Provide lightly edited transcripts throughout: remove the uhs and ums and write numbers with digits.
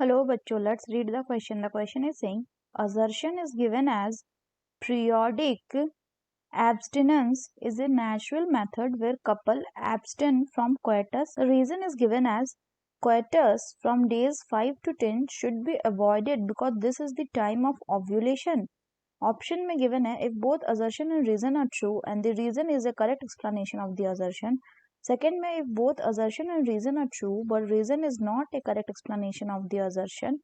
Hello, bachcho. Let's read the question. The question is saying, assertion is given as periodic abstinence is a natural method where couple abstain from coitus. The reason is given as coitus from days 5 to 10 should be avoided because this is the time of ovulation. Option में given है if both assertion and reason are true and the reason is a correct explanation of the assertion. Second में if both assertion and reason are true but reason is not a correct explanation of the assertion.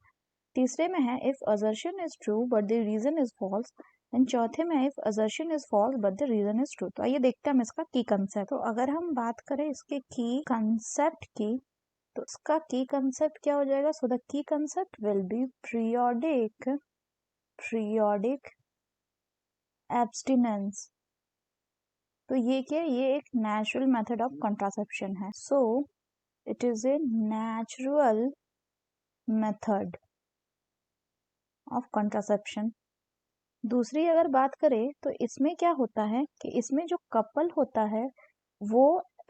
तीसरे में है if assertion is true but the reason is false. And चौथे में if assertion is false but the reason is true. तो आइए देखते हैं हम इसका की कंसेप्ट. तो अगर हम बात करें इसके की कंसेप्ट की तो इसका की कंसेप्ट क्या हो जाएगा. So the key concept will be periodic abstinence. तो ये क्या है, ये एक नेचुरल मेथड ऑफ कंट्रासेप्शन है. So it is a natural method of contraception. दूसरी अगर बात करें तो इसमें क्या होता है कि इसमें जो कपल होता है वो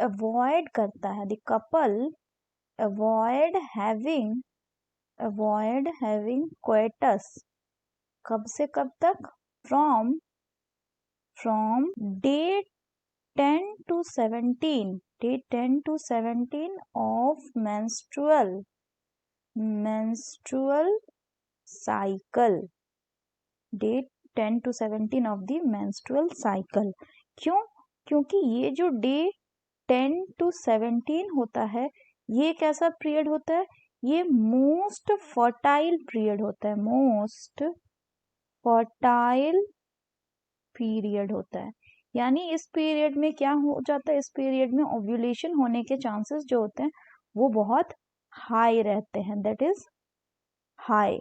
अवॉइड करता है. The couple avoid having coitus. कब से कब तक. From day 10 to 17 of menstrual cycle. Day 10 to 17 of the menstrual cycle. क्यों? क्योंकि ये जो डे 10 to 17 होता है ये कैसा पीरियड होता है. ये मोस्ट फर्टाइल पीरियड होता है. मोस्ट फर्टाइल पीरियड होता है. यानी इस पीरियड में क्या हो जाता है, इस पीरियड में ओव्यूलेशन होने के चांसेस जो होते हैं वो बहुत हाई रहते हैं. That is high.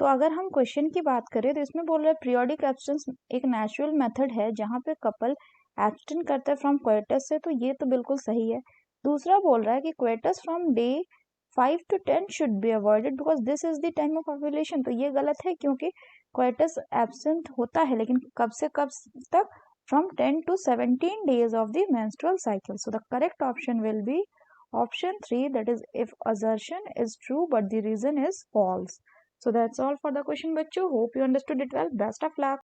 तो अगर हम क्वेश्चन की बात करें तो इसमें बोल रहा है पीरियोडिक एब्स्टेंस एक नेचुरल मेथड है जहां पे कपल एब्स्टेन करता है फ्रॉम कोइटस से. तो ये तो बिल्कुल सही है. दूसरा बोल रहा है कि coitus from day 5 to 10 should be avoided because this is the time of ovulation. तो ये गलत है क्योंकि कोइटस एब्सेंट होता है लेकिन कब से कब तक. From 10 to 17 days of the menstrual cycle. So the correct option will be option 3, that is if assertion is true but the reason is false. So that's all for the question, bachcho. Hope you understood it well. Best of luck.